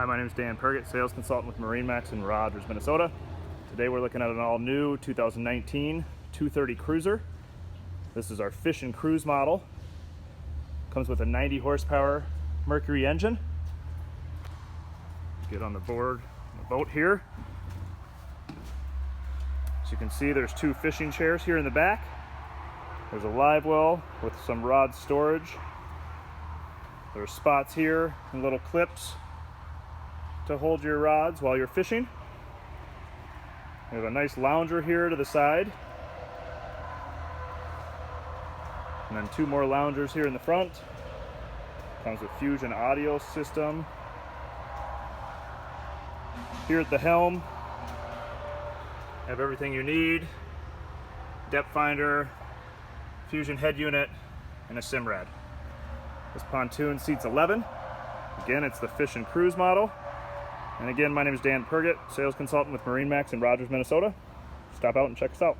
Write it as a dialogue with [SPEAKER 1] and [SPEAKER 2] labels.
[SPEAKER 1] Hi, my name is Dan Pergett, sales consultant with MarineMax in Rogers, Minnesota. Today we're looking at an all-new 2019 230 Cruiser. This is our fish and cruise model. Comes with a 90 horsepower Mercury engine. Get on the board, the boat here. As you can see, there's two fishing chairs here in the back. There's a live well with some rod storage. There's spots here and little clips to hold your rods while you're fishing. We have a nice lounger here to the side. And then two more loungers here in the front. Comes with Fusion audio system. Here at the helm, have everything you need. Depth finder, Fusion head unit, and a sim rad. This pontoon seats 11. Again, it's the fish and cruise model. And again, my name is Dan Pergett, sales consultant with MarineMax in Rogers, Minnesota. Stop out and check us out.